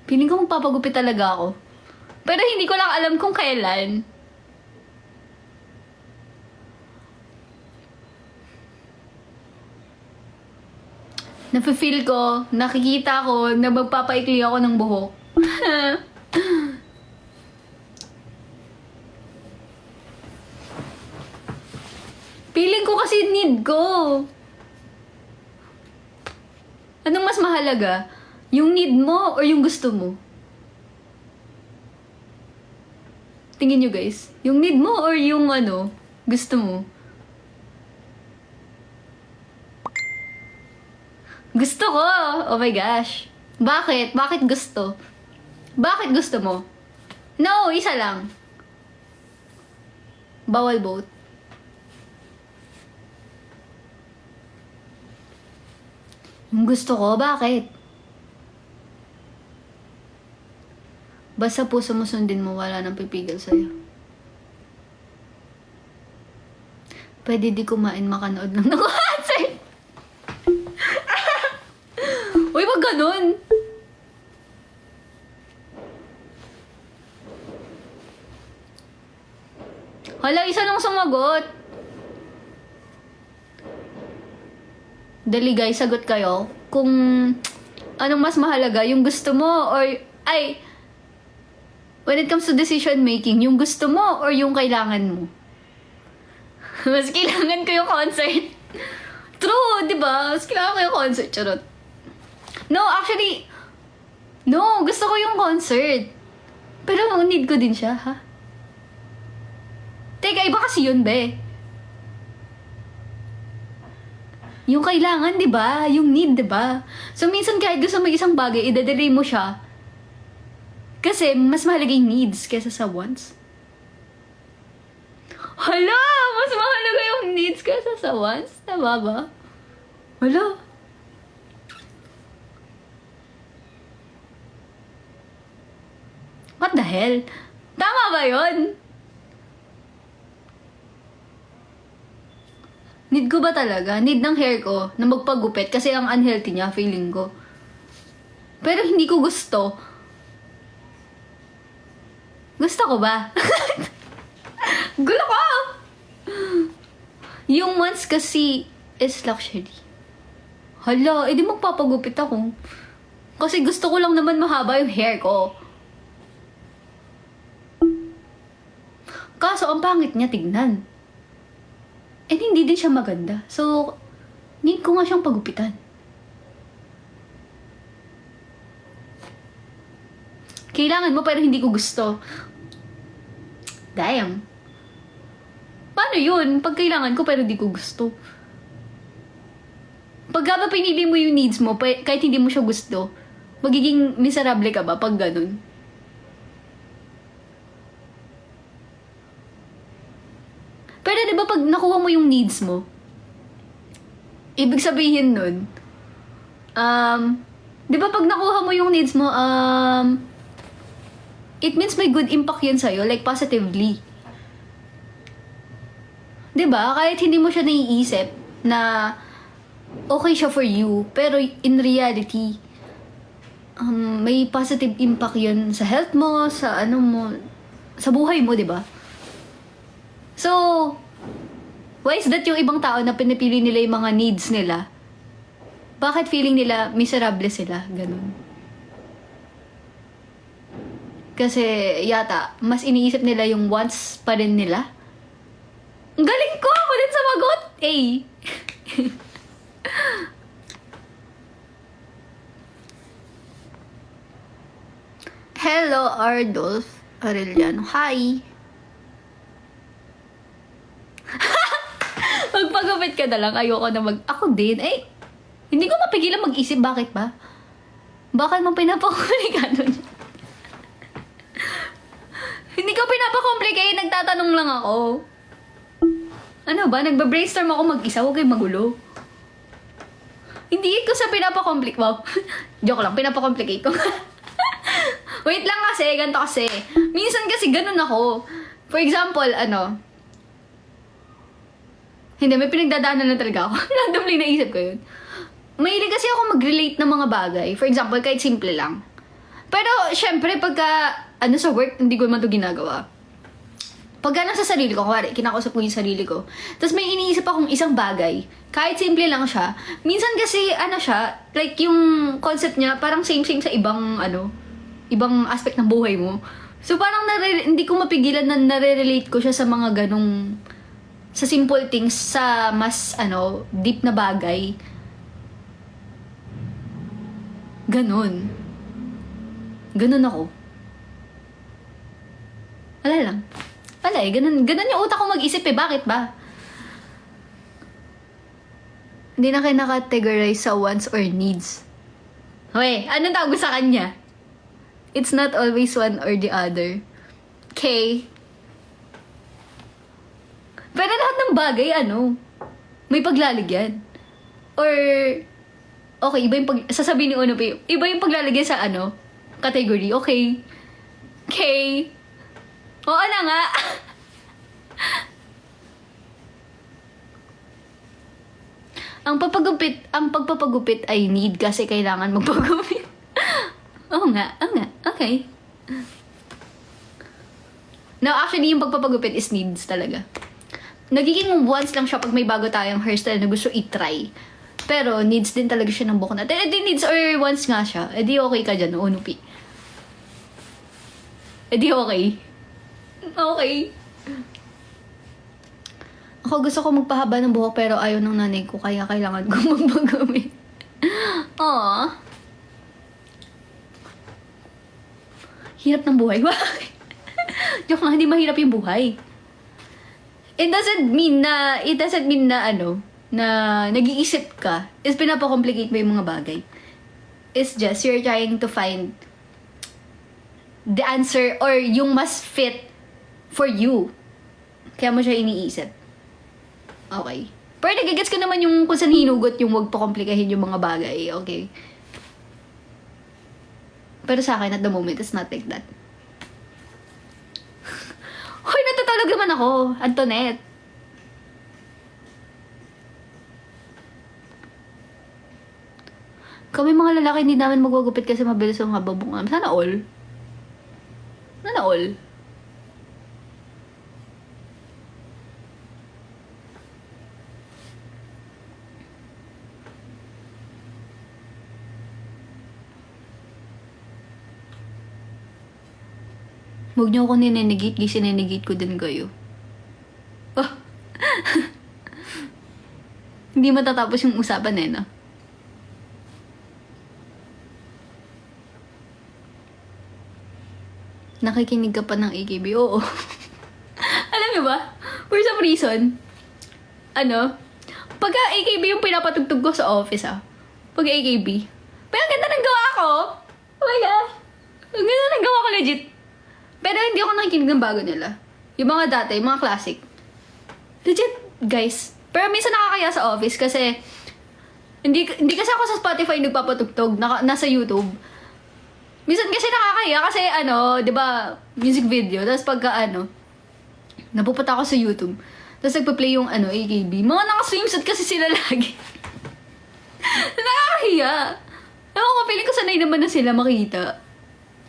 Piling ko magpapagupit talaga ako. Pero hindi ko lang alam kung kailan. Nafe-feel ko, nakikita ko na magpapaikli ako ng buhok. Feeling ko kasi need ko. Anong mas mahalaga? Yung need mo or yung gusto mo? Tingin nyo guys, yung need mo or yung gusto mo? Gusto ko! Oh my gosh. Bakit? Bakit gusto? Bakit gusto mo? No, isa lang. Bawal both. Yung gusto ko, bakit? Basta puso mo sundin mo, wala nang pipigil sa'yo. Pwede di kumain, makanood lang ng concert. Uy, wag ganun. Hala, isa lang sumagot. Dali guys, sagot kayo. Kung anong mas mahalaga, yung gusto mo or... when it comes to decision making, yung gusto mo or yung kailangan mo? Mas kailangan ko yung concert. True, di ba? Mas kailangan ko yung concert. Charot. No, actually, no, gusto ko yung concert. Pero need ko din siya, ha? Teka, iba kasi yun, be. Yung kailangan, di ba? Yung need, di ba? So, minsan kahit gusto mo isang bagay, i-delay mo siya. Kasi, mas mahalaga yung needs kesa sa wants. Hala! Mas mahalaga yung needs kesa sa wants? Tama ba? Hala! What the hell? Tama ba yun? Need ko ba talaga? Need ng hair ko na magpagupit kasi ang unhealthy niya, feeling ko. Pero hindi ko gusto. Gusto ko ba? Gulo ko! Yung wants kasi is luxury. Hala, edi magpapagupit ako. Kasi gusto ko lang naman mahaba yung hair ko. Kaso, ang pangit niya tignan. And hindi din siya maganda. So, need ko nga siyang pagupitan. Kailangan mo pero hindi ko gusto. Damn. Paano yun? Pag kailangan ko pero hindi ko gusto. Pag ba pinili mo yung needs mo, kahit hindi mo siya gusto, magiging miserable ka ba pag ganun? Pero di ba pag nakuha mo yung needs mo, ibig sabihin nun, di ba pag nakuha mo yung needs mo, it means may good impact yun sa'yo, like positively. Di ba? Kahit hindi mo siya naiisip na okay siya for you, pero in reality, may positive impact yun sa health mo, sa sa buhay mo, di ba? So, why is that yung ibang tao na pinipili nila yung mga needs nila? Bakit feeling nila miserable sila? Ganun. Kasi, yata, mas iniisip nila yung wants pa rin nila. Ang galing ko! Ako din sumagot! Hello, Ardolf Arellano. Hi! Magpagupit ka na lang. Ayoko na Ako din. Hindi ko mapigilan mag-isip. Bakit ba? Bakit mo pinapakomplikanon? Hindi ko pinapakomplicate. Nagtatanong lang ako. Ano ba? Nagba-brainstorm ako mag-isa. Huwag kayong magulo. Hindi ko sa pinapakomplicate. Wow. Joke lang. Pinapakomplicate ko. Wait lang kasi. Ganito kasi. Minsan kasi ganun ako. For example, Hindi, may pinagdadaanan na talaga ako. Randomly naisip ko yun. Mahilig kasi ako mag-relate ng mga bagay. For example, kahit simple lang. Pero, syempre, pagka, sa work, hindi ko naman ito ginagawa. Pagka nasa sarili ko, kuwari, kinakausap ko yung sarili ko, tapos may iniisip akong isang bagay, kahit simple lang siya, minsan kasi, siya, like, yung concept niya, parang same-same sa ibang aspect ng buhay mo. So, parang hindi ko mapigilan na nare-relate ko siya sa mga ganong, sa simple things, sa mas, deep na bagay. Ganon. Ganon ako. Wala lang. Wala eh. Ganon yung utak ko mag-isip eh. Bakit ba? Hindi na kayo nakategorize sa wants or needs. Hoy, anong tawag ko sa kanya? It's not always one or the other. Okay? Pero lahat ng bagay, may paglalagyan. Or, okay, sasabihin ni Uno pa, iba yung paglalagyan sa category. Okay? Okay? Oo na nga. ang pagpapagupit ay need kasi kailangan magpagupit. Oo nga. Okay. No, actually, yung pagpapagupit is needs talaga. Nagiging once lang siya pag may bago tayong hairstyle na gusto i-try. Pero needs din talaga siya ng buhok natin. Eh di needs or wants nga siya. Eh di okay ka dyan, Unupi. Eh di okay. Okay. Ako gusto ko magpahaba ng buhok pero ayaw ng nanay ko kaya kailangan ko magpagupit. Aww. Hirap ng buhay. Bakit? Joke lang, hindi mahirap yung buhay. It doesn't mean na na nag-iisip ka is pinapakomplicate mo yung mga bagay. It's just you're trying to find the answer or yung mas fit for you. Kaya mo siya iniisip. Okay. Pero nagigets ko naman yung kung saan hinugot yung wag pa-komplikahin yung mga bagay. Okay. Pero sa akin, at the moment, it's not like that. Hoy, natutulog naman ako, Antoinette. Kami mga lalaki, hindi namin magwagupit kasi mabilis ang hababungan. Sana all. Sana all. Huwag niyo ako ninenegate, sinenegate ko din kayo. Oh. Hindi matatapos yung usapan eh, no? Nakikinig ka pa ng AKB? Oo. Alam niyo ba? For some reason, pagka AKB yung pinapatugtog ko sa office, pag AKB, pero ang ganda ng gawa ko. Oh my God. Ang ganda ng gawa ko, legit. Pero hindi ako nakikinig ng bago nila. Yung mga dati, yung mga classic. Legit, guys. Pero minsan nakakaya sa office kasi hindi kasi ako sa Spotify nagpapatugtog, nasa YouTube. Minsan kasi nakakaya kasi di ba, music video. Tapos pagka napupunta ako sa YouTube. Tapos nagpa-play yung AKB. Mga naka-swimsuit kasi sila lagi. Nakakahiya. Ewan ko, feeling ko sanay naman na sila makita.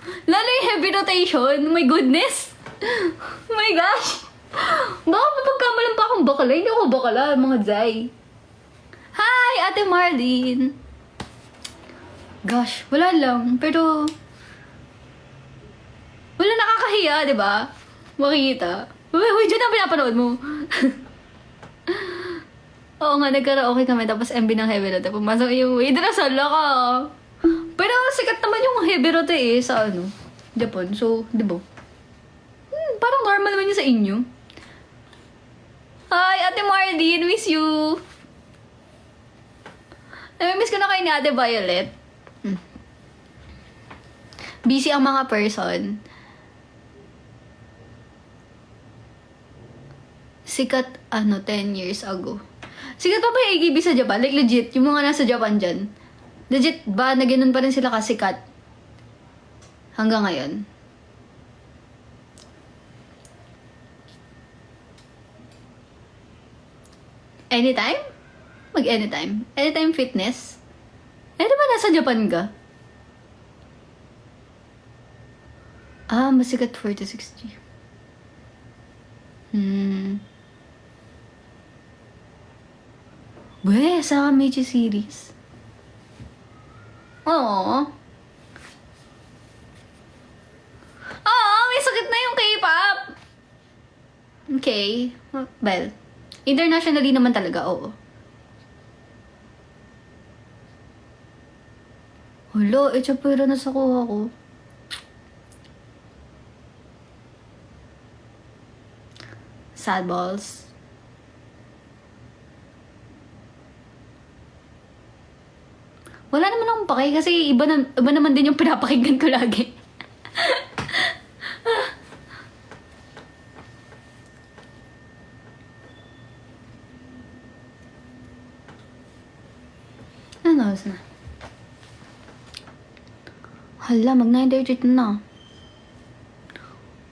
Lalo yung heavy rotation. Oh my goodness. Oh my gosh. Baka mapagkamalan pa akong bakala. Hindi ako bakala, mga Zay. Hi, Ate Marlene. Gosh, wala lang. Pero, wala nakakahiya, di ba? Makikita. Uy, dyan ang pinapanood mo. Oo nga, nagkaraoke kami. Tapos MB ng heavy rotation. Pumasok yung, idrasala ka. Pero sikat naman yung heavy rotation sa Japan. So, di ba? Parang normal naman yun sa inyo. Hi, Ate Marlene. Miss you. Miss ko na kayo ni Ate Violet. Busy ang mga person. Sikat, 10 years ago. Sikat pa ba yung AKB sa Japan? Like, legit, yung mga nasa Japan dyan. Legit ba na ganun pa rin sila kasikat? Hanggang ngayon. Anytime? Mag-anytime? Anytime fitness? Eh, di ba nasa Japan ka? Ah, masikat 40-60. Weh, sa Meiji series. Oo. Oo, may sakit na yung K-pop. Okay. Well, internationally naman talaga, oo. Hala, chapera na sa kuha ko. Sad balls. Wala naman akong pake kasi iba naman din yung pinapakinggan ko lagi. Ano oras na? Hala, mag-9:30 na.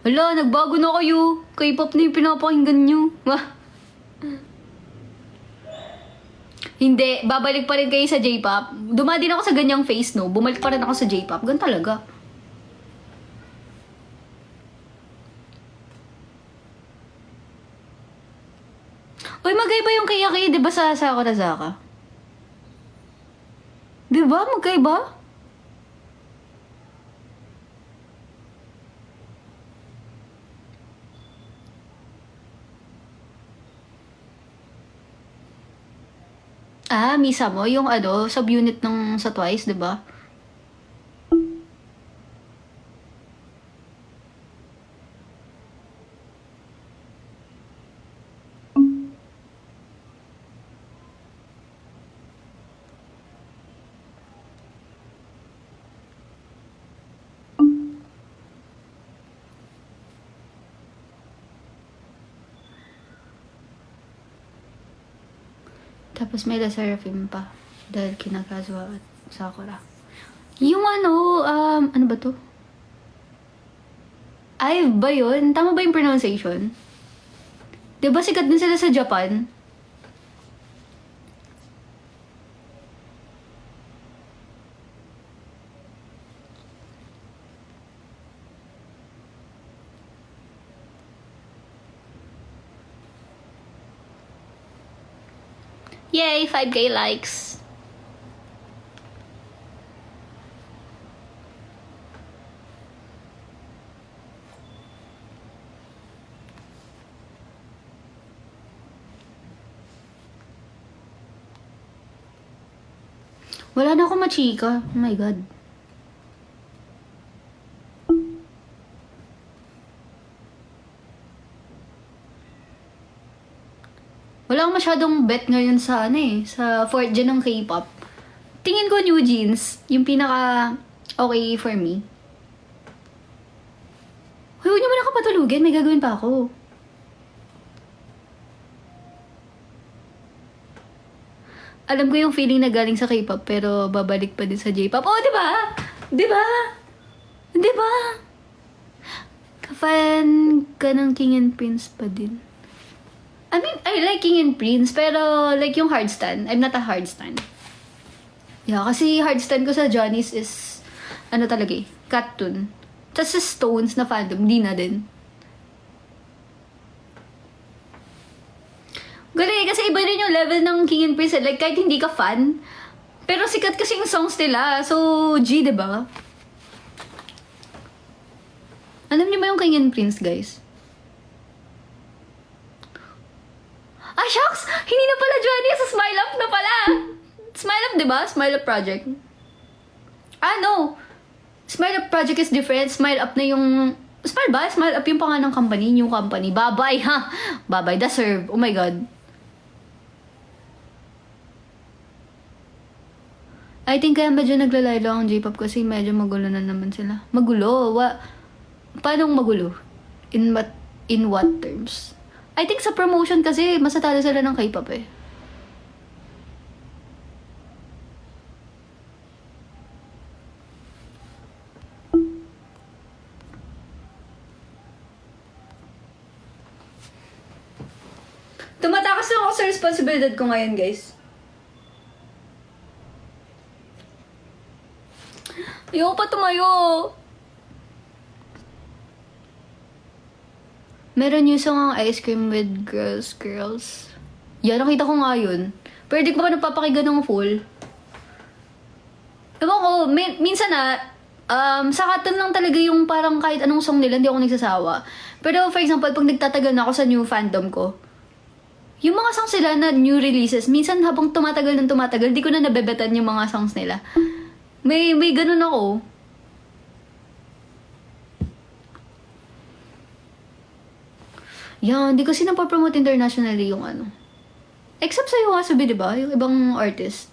Hala, nagbago na kayo. K-pop na yung pinapakinggan nyo. Wah. Hindi, babalik pa rin kayo sa J-pop. Duma din ako sa ganyang phase, no? Bumalik pa rin ako sa J-pop. Ganun talaga. Uy, magkaiba yung kaya-kaya, di ba, sa Sakurazaka? Di ba? Magkaiba? Ah, Misa mo, yung ano, subunit ng sa Twice, di ba? Tapos may La Seraphim pa. Dahil Kinakazuha at Sakura. Yung ano, ano ba to? IVE ba yun? Tama ba yung pronunciation? Diba sikat din sila sa Japan? Yay! 5K likes! Wala na ako machika. Oh my God. Wala akong masyadong bet ngayon sa ano eh, sa fourth gen ng K-pop. Tingin ko New Jeans, yung pinaka okay for me. Hoy, huwag niyo mo nakapatulugin, may gagawin pa ako. Alam ko yung feeling na galing sa K-pop, pero babalik pa din sa J-pop. Oh, di ba? Di ba? Di ba? Ka-fan ka ng King and Prince pa din. I mean, I like King and Prince, pero like yung hard stand, I'm not a hard stand. Yeah, kasi hard stand ko sa Johnny's is, ano talaga eh, Cattoon. Tapos sa Stones na fandom, di na din. Galing, kasi iba rin yung level ng King and Prince. Like, kahit hindi ka fan, pero sikat kasi yung songs nila. So, G, diba? Alam niyo ba yung King and Prince, guys? Ah, shucks! Hindi na pala Johnny, sa Smile Up na pala! Smile Up, diba? Smile Up Project. Ah, no! Smile Up Project is different. Smile Up na yung... Smile ba? Smile Up yung pangalan ng company, new company. Babay, ha? Babay, The Serve. Oh my God. I think kaya medyo naglalaylo ang J-pop kasi medyo magulo na naman sila. Magulo? Paano magulo? In what terms? I think sa promotion kasi masatalo sila ng K-pop eh. Tumatakas lang ako sa responsibilidad ko ngayon, guys. Ayoko pa tumayo. Meron yung song ang ice cream with girls. Yan, nakita ko nga yun. Pero di ko pa napapakinggan ng full. Ewan ko, minsan sa katon lang talaga yung parang kahit anong song nila, hindi ako nagsasawa. Pero for example, pag nagtatagal na ako sa new fandom ko, yung mga songs sila na new releases, minsan habang tumatagal ng tumatagal, di ko na nabebetan yung mga songs nila. May ganun ako. Yan, di kasi napapromote internationally yung ano. Except sa Yoasobi, di ba? Yung ibang artist.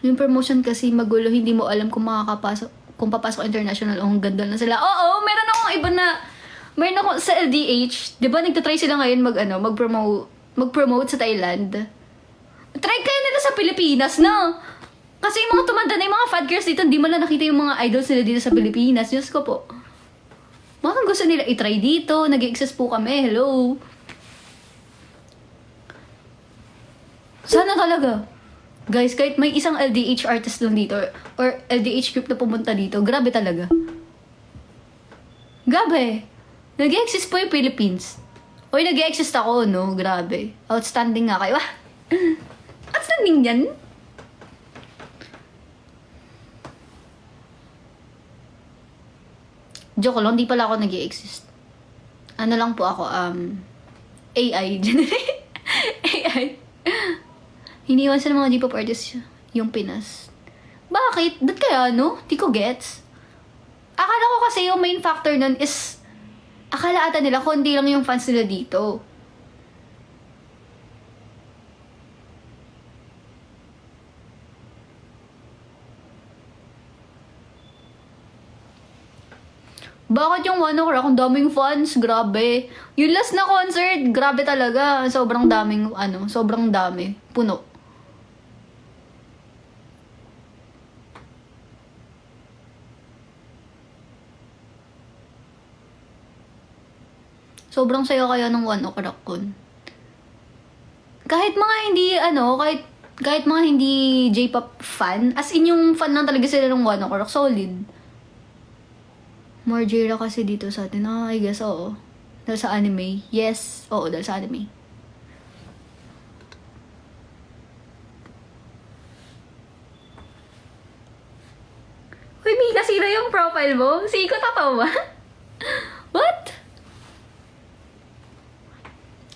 Yung promotion kasi magulo, hindi mo alam kung makakapasok, kung papasok international o ganda na sila. Oo, meron akong iba na, meron ako sa LDH, di ba nagtatry sila ngayon mag-promote sa Thailand. Try kaya nila sa Pilipinas, no? Kasi yung mga tumanda na yung mga fat girls dito, hindi mo lang nakita yung mga idols nila dito sa Pilipinas. Diyos ko po. Mga gusto nila i-try dito, nag-exist po kami, hello. Sana talaga. Guys, kahit may isang LDH artist doon dito, or LDH group na pumunta dito, grabe talaga. Grabe. Nag-exist po yung Philippines. Oy, nag-exist ako, no? Grabe. Outstanding nga kayo. Ah, outstanding yan. Joke lang, di pala ako nag-i-exist. Ano lang po ako, AI. AI. Hiniwan sa mga J-pop artists yung Pinas. Bakit? Ba't kaya, no? Di ko gets. Akala ko kasi yung main factor nun is, akala ata nila kundi lang yung fans nila dito. Bakit yung One Ok Rock? Ang daming fans, grabe. Yung last na concert, grabe talaga. Sobrang daming, sobrang dami. Puno. Sobrang saya kaya ng One Ok Rock kun. Kahit mga hindi, kahit mga hindi J-pop fan, as in yung fan lang talaga sila ng One Ok Rock, solid. More J-ra kasi dito sa atin. I guess, oo. Dahil sa anime. Yes. Oo, dahil sa anime. Uy, Mika, sino yung profile mo? Si Iko tatawa? What?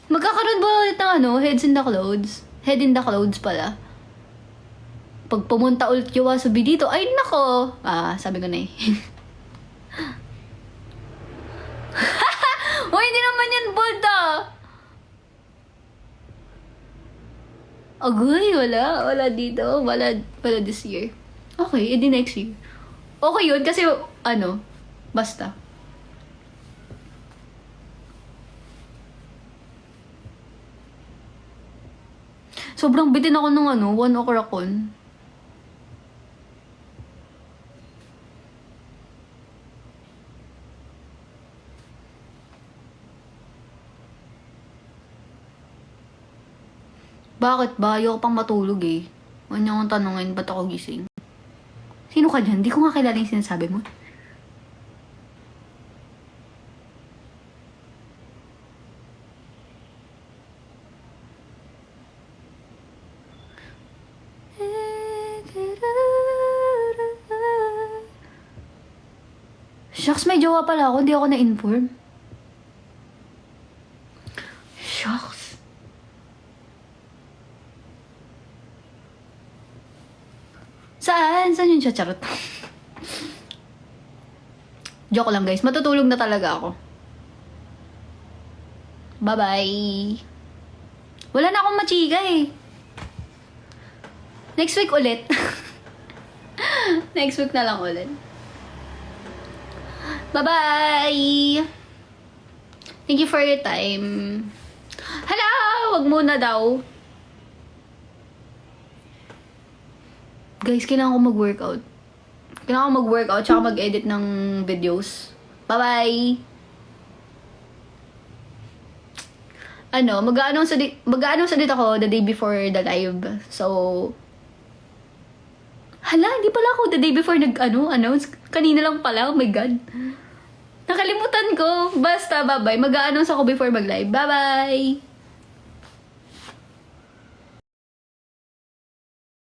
Magkakaroon ba ulit ng Heads in the Clouds? Head in the Clouds pala. Pag pumunta ulit yung Yoasobi dito, ay nako! Sabi ko na eh. Uy, hindi naman yan bold Agoy, wala. Wala dito. Wala this year. Okay, edi next year. Okay yun, kasi basta. Sobrang bitin ako ng One Ok Rock kun. Bakit ba? Ayoko pang matulog eh. Huwag niyo akong tanungin, ba't ako gising? Sino ka dyan? Di ko nga kilala yung sinasabi mo. Shucks, may jowa pala ako. Hindi ako na-inform. Shucks. Saan? Saan yung chacharot? Joke lang guys. Matutulog na talaga ako. Bye-bye. Wala na akong machika eh. Next week ulit. Next week na lang ulit. Bye-bye! Thank you for your time. Hala! Wag muna daw. Guys, kailangan ko mag-workout. Kailangan ko mag-workout tsaka mag-edit ng videos. Bye-bye! mag-a-announce ulit ako the day before the live. So, hala, hindi pala ako the day before announce. Kanina lang pala, oh my God. Nakalimutan ko. Basta, bye-bye. Mag-a-announce ako before mag-live. Bye-bye!